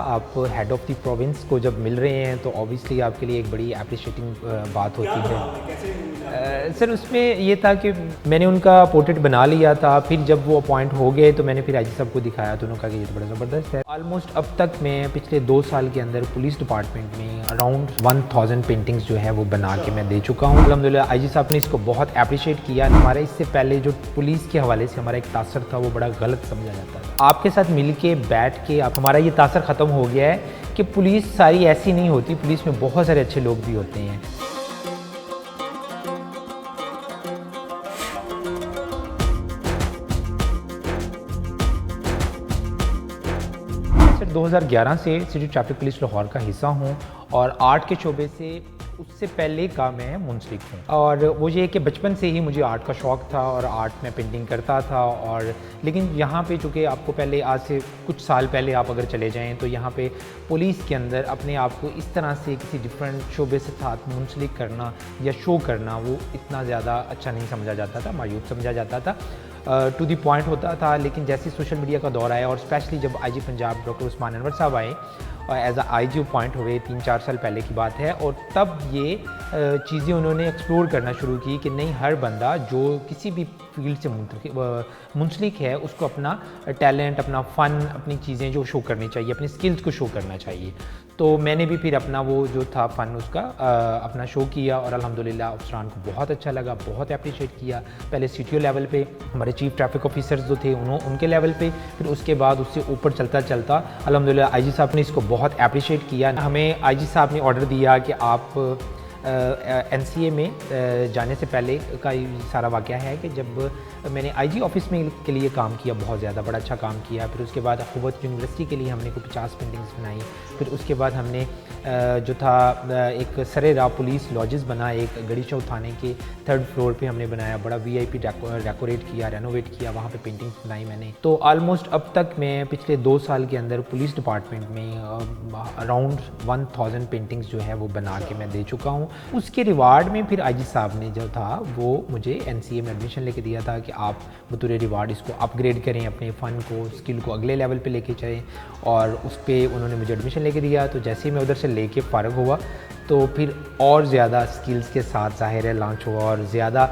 आप head of the province को जब मिल रहे हैं तो ऑब्वियसली आपके लिए एक बड़ी एप्रिशिएटिंग बात होती है। सर उसमें ये था कि मैंने उनका पोर्ट्रेट बना लिया था, फिर जब वो अपॉइंट हो गए तो मैंने फिर आईजी साहब को दिखाया तो उन्होंने कहा कि ये तो बड़ा ज़बरदस्त है। ऑलमोस्ट अब तक मैं पिछले 2 साल के अंदर पुलिस डिपार्टमेंट में अराउंड 1000 पेंटिंग्स जो है वो बना के मैं दे चुका हूँ। अल्हम्दुलिल्लाह आईजी साहब ने इसको बहुत अप्रिशिएट किया। हमारा इससे पहले जो पुलिस के हवाले से हमारा एक तासर था वो बड़ा गलत समझा जाता था। आपके साथ मिल के बैठ के आप हमारा ये तासर ख़त्म हो गया है कि पुलिस सारी ऐसी नहीं होती, पुलिस में बहुत सारे अच्छे लोग भी होते हैं। सर 2011 से सिटी ट्रैफिक पुलिस लाहौर का हिस्सा हूँ और आर्ट के शोबे से उससे पहले का मैं मुंसलिक हूँ। और वो ये कि बचपन से ही मुझे आर्ट का शौक़ था और आर्ट में पेंटिंग करता था। और लेकिन यहाँ पे चूँकि आपको पहले आज से कुछ साल पहले आप अगर चले जाएँ तो यहाँ पे पुलिस के अंदर अपने आप को इस तरह से किसी डिफरेंट शोबे से साथ मुंसलिक करना या शो करना वो इतना ज़्यादा अच्छा नहीं समझा जाता था, मायूब समझा जाता था, टू दी पॉइंट होता था। लेकिन जैसे सोशल मीडिया का दौर आया और स्पेशली जब आईजी पंजाब डॉक्टर उस्मान अनवर साहब आए और एज आईजी अपॉइंट हुए 3-4 साल पहले की बात है, और तब ये चीज़ें उन्होंने एक्सप्लोर करना शुरू की कि नहीं, हर बंदा जो किसी भी फील्ड से मुंसलिक है उसको अपना टैलेंट, अपना फ़न, अपनी चीज़ें जो शो करनी चाहिए, अपनी स्किल्स को शो करना चाहिए। तो मैंने भी फिर अपना वो जो था फ़न उसका अपना शो किया और अल्हम्दुलिल्लाह अफसरान को बहुत अच्छा लगा, बहुत अप्रिशिएट किया। पहले सीटीओ लेवल पे हमारे चीफ ट्रैफिक ऑफिसर्स जो थे उनके लेवल पे, फिर उसके बाद उससे ऊपर चलता चलता अल्हम्दुलिल्लाह आईजी साहब ने इसको बहुत अप्रिशिएट किया। हमें आईजी साहब ने ऑर्डर दिया कि आप एनसीए में जाने से पहले का सारा वाक़या है कि जब मैंने आईजी ऑफिस में के लिए काम किया, बहुत ज़्यादा बड़ा अच्छा काम किया। फिर उसके बाद अखुवत यूनिवर्सिटी के लिए हमने कोई 50 पेंटिंग्स बनाई। फिर उसके बाद हमने जो था एक सरे राह पुलिस लॉजेस बना, एक गड़ी चौक थाने के 3rd फ्लोर पे हमने बनाया, बड़ा वीआईपी डेकोरेट किया, रेनोवेट किया, वहाँ पे पेंटिंग्स बनाई मैंने। तो ऑलमोस्ट अब तक मैं पिछले 2 साल के अंदर पुलिस डिपार्टमेंट में अराउंड 1000 पेंटिंग्स जो है वो बना के मैं दे चुका हूँ। उसके रिवार्ड में फिर आईजी साहब ने जो था वो मुझे एनसीए में एडमिशन लेके दिया था कि आप बतौर रिवार्ड इसको अपग्रेड करें, अपने फ़न को, स्किल को अगले लेवल पे लेके चलें, और उस पर उन्होंने मुझे एडमिशन लेके दिया। तो जैसे ही मैं उधर से लेके फ़ारग हुआ तो फिर और ज़्यादा स्किल्स के साथ ज़ाहिर है लॉन्च हुआ और ज़्यादा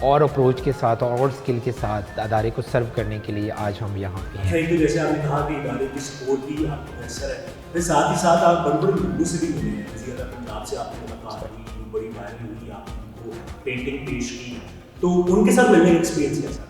और अप्रोच के साथ और स्किल के साथ अदारे को सर्व करने के लिए आज हम यहाँ पे हैं। Thank you. जैसे आपने कहा कि इदारे की सपोर्ट की आपको मैसर है, फिर साथ ही साथ आप बड़े बड़े लोगों से भी मिले हैं। ज़्यादा पंजाब से आपने मुलाकात की, बड़ी वायरल हुई, आपको पेंटिंग पेश की, तो उनके साथ मिलने का एक्सपीरियंस कैसा?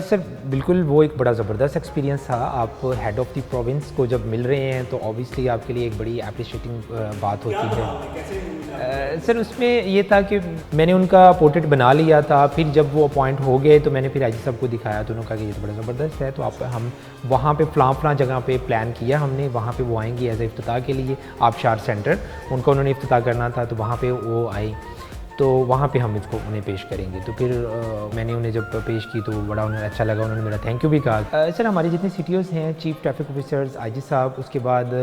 सर बिल्कुल वो एक बड़ा ज़बरदस्त एक्सपीरियंस था। आप हेड ऑफ़ द प्रोविंस को जब मिल रहे हैं तो ऑब्वियसली आपके लिए एक बड़ी अप्रिशिएटिंग बात होती है। सर उसमें ये था कि मैंने उनका पोर्ट्रेट बना लिया था, फिर जब वो अपॉइंट हो गए तो मैंने फिर आईजी साहब को दिखाया तो उन्होंने कहा कि ये तो बड़ा ज़बरदस्त है। तो आप हम वहाँ पे फलां जगह पे प्लान किया हमने, वहाँ पे वो आएंगी एज ए इफ्तिताह के लिए, आबशार सेंटर उनका उन्होंने इफ्तिताह करना था तो वहाँ पे वो आई, तो वहाँ पे हम इसको उन्हें पेश करेंगे। तो फिर मैंने उन्हें जब पेश की तो बड़ा उन्हें अच्छा लगा, उन्होंने मेरा थैंक यू भी कहा। सर हमारे जितने सीटीओज़ हैं, चीफ ट्रैफिक ऑफिसर्स, आईजी साहब, उसके बाद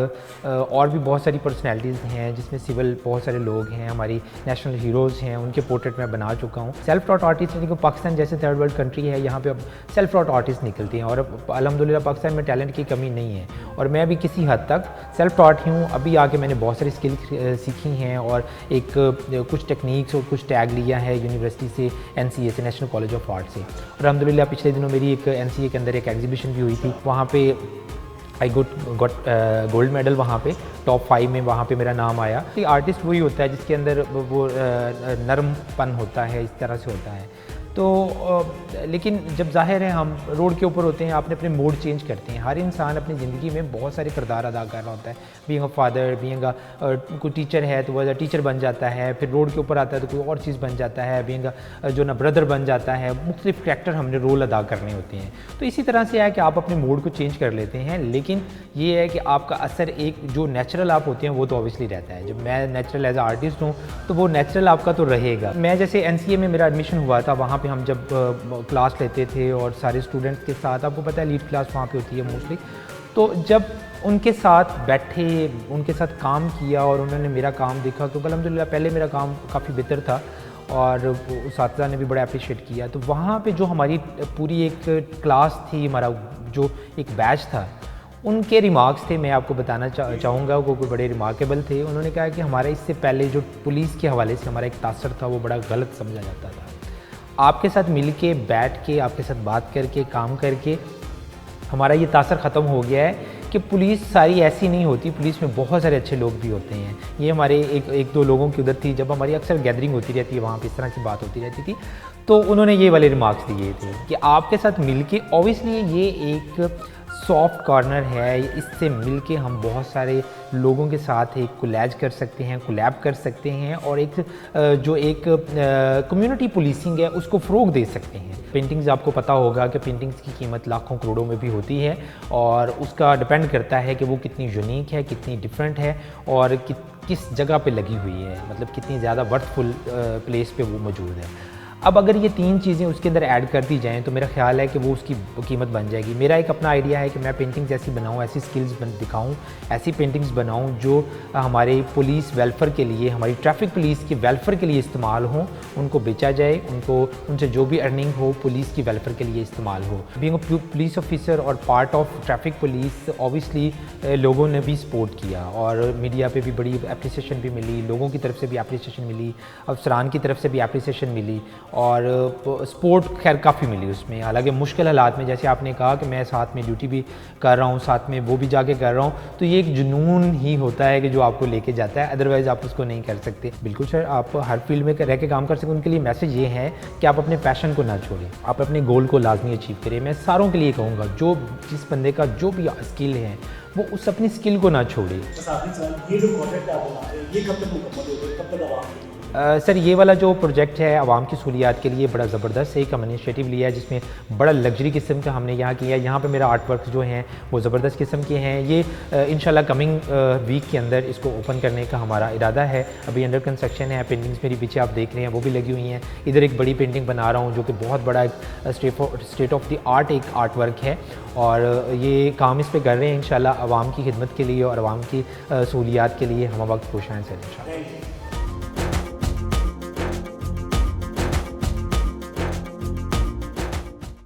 और भी बहुत सारी पर्सनैलिटीज़ हैं जिसमें सिविल बहुत सारे लोग हैं, हमारी नेशनल हीरोज़ हैं, उनके पोर्ट्रेट मैं बना चुका हूँ। सेल्फ टॉट आर्टिस्ट, यानी कि पाकिस्तान जैसे 3rd वर्ल्ड कंट्री है, यहाँ पे अब सेल्फ टॉट आर्टिस्ट निकलते हैं और अब अल्हम्दुलिल्लाह पाकिस्तान में टैलेंट की कमी नहीं है और मैं भी किसी हद तक सेल्फ टॉट ही हूँ। अभी आके मैंने बहुत सारी स्किल सीखी हैं और एक कुछ टेक्निक्स और कुछ टैग लिया है यूनिवर्सिटी से, एनसीए से, नेशनल कॉलेज ऑफ आर्ट से। और अल्हम्दुलिल्लाह पिछले दिनों मेरी एक एनसीए के अंदर एक एग्जीबिशन भी हुई थी, वहाँ पे आई गॉट गोल्ड मेडल, वहाँ पे टॉप 5 में वहाँ पे मेरा नाम आया। तो आर्टिस्ट वही होता है जिसके अंदर वो नरमपन होता है, इस तरह से होता है। तो लेकिन जब जाहिर है हम रोड के ऊपर होते हैं, आपने अपने मोड चेंज करते हैं। हर इंसान अपनी ज़िंदगी में बहुत सारे किरदार अदा कर रहा होता है, बीइंग अ फादर, बीइंग कोई टीचर है तो वह टीचर बन जाता है, फिर रोड के ऊपर आता है तो कोई और चीज़ बन जाता है, बीइंग जो ना ब्रदर बन जाता है। मुख्तलिफ कैरेक्टर हमने रोल अदा करने होते हैं। तो इसी तरह से है कि आप अपने मोड को चेंज कर लेते हैं, लेकिन ये है कि आपका असर एक जो नेचुरल आप होते हैं वो तो ऑब्वियसली रहता है। जब मैं नेचुरल एज आर्टिस्ट हूँ तो वो नेचुरल आपका तो रहेगा। मैं जैसे एनसीए में मेरा एडमिशन हुआ था, वहाँ पे हम जब क्लास लेते थे और सारे स्टूडेंट्स के साथ, आपको पता है लीड क्लास वहाँ पे होती है मोस्टली, तो जब उनके साथ बैठे, उनके साथ काम किया और उन्होंने मेरा काम देखा, क्योंकि अल्हम्दुलिल्लाह पहले मेरा काम काफ़ी बेहतर था और उस्ताद ने भी बड़ा अप्रिशिएट किया। तो वहाँ पे जो हमारी पूरी एक क्लास थी, हमारा जो एक बैच था, उनके रिमार्क्स थे, मैं आपको बताना चाहूँगा, वो कोई बड़े रिमार्केबल थे। उन्होंने कहा कि हमारा इससे पहले जो पुलिस के हवाले से हमारा एक तासर था वो बड़ा गलत समझा जाता था। आपके साथ मिल के बैठ के, आपके साथ बात करके, काम करके हमारा ये तासर ख़त्म हो गया है कि पुलिस सारी ऐसी नहीं होती, पुलिस में बहुत सारे अच्छे लोग भी होते हैं। ये हमारे एक दो लोगों की उधर थी, जब हमारी अक्सर गैदरिंग होती रहती है वहाँ पे इस तरह की बात होती रहती थी, तो उन्होंने ये वाले रिमार्क्स दिए थे कि आपके साथ मिलके ऑब्वियसली ये एक सॉफ्ट कॉर्नर है, इससे मिलके हम बहुत सारे लोगों के साथ एक कोलैज कर सकते हैं, कोलैब कर सकते हैं और एक जो एक कम्युनिटी पुलिसिंग है उसको फ़रोग दे सकते हैं। पेंटिंग्स आपको पता होगा कि पेंटिंग्स की कीमत लाखों करोड़ों में भी होती है और उसका डिपेंड करता है कि वो कितनी यूनिक है, कितनी डिफरेंट है और किस जगह पे लगी हुई है, मतलब कितनी ज़्यादा वर्थफुल प्लेस पे वो मौजूद है। अब अगर ये तीन चीज़ें उसके अंदर ऐड कर दी जाएँ तो मेरा ख्याल है कि वो उसकी कीमत बन जाएगी। मेरा एक अपना आइडिया है कि मैं पेंटिंग्स ऐसी बनाऊँ, ऐसी स्किल्स दिखाऊँ, ऐसी पेंटिंग्स बनाऊँ जो हमारे पुलिस वेलफेयर के लिए, हमारी ट्रैफिक पुलिस के वेलफेयर के लिए इस्तेमाल हों, उनको बेचा जाए, उनसे जो भी अर्निंग हो पुलिस की वेलफेयर के लिए इस्तेमाल हो। बीइंग अ पुलिस ऑफिसर और part of traffic police, obviously लोगों ने भी सपोर्ट किया और मीडिया पे भी बड़ी एप्रिसिएशन भी मिली, लोगों की तरफ से भी एप्रिसिएशन मिली, अफसरान की तरफ से भी एप्रिसिएशन मिली और सपोर्ट खैर काफ़ी मिली उसमें। हालांकि मुश्किल हालात में, जैसे आपने कहा कि मैं साथ में ड्यूटी भी कर रहा हूँ, साथ में वो भी जाके कर रहा हूँ, तो ये एक जुनून ही होता है कि जो आपको लेके जाता है, अदरवाइज़ आप उसको नहीं कर सकते। बिल्कुल सर, आप हर फील्ड में रह के काम कर सकते। उनके लिए मैसेज ये है कि आप अपने पैशन को ना छोड़ें, आप अपने गोल को लाजमी अचीव करें। मैं सारों के लिए कहूँगा जिस बंदे का जो भी स्किल है वो उस अपनी स्किल को ना छोड़े। ये जो प्रोजेक्ट आप बना रहे हैं ये कब तक मुकम्मल होगा, कब तक आवाम सर ये वाला जो प्रोजेक्ट है आवाम की सहूलियात के लिए बड़ा ज़बरदस्त एक हम इनिशिएटिव लिया है, जिसमें बड़ा लग्जरी किस्म का हमने यहाँ किया है। यहाँ पे मेरा आर्ट वर्क जो हैं वो ज़बरदस्त किस्म के हैं। ये इंशाल्लाह कमिंग वीक के अंदर इसको ओपन करने का हमारा इरादा है। अभी अंडर कंस्ट्रक्शन है। पेंटिंग्स मेरी पीछे आप देख रहे हैं वो भी लगी हुई हैं। इधर एक बड़ी पेंटिंग बना रहा हूँ जो कि बहुत बड़ा स्टेट ऑफ द आर्ट एक आर्ट वर्क है और ये काम इस पर कर रहे हैं इंशाल्लाह आवाम की खिदमत के लिए और आवाम की सहूलियात के लिए हम वक्त कोश हैं सर इंशाल्लाह।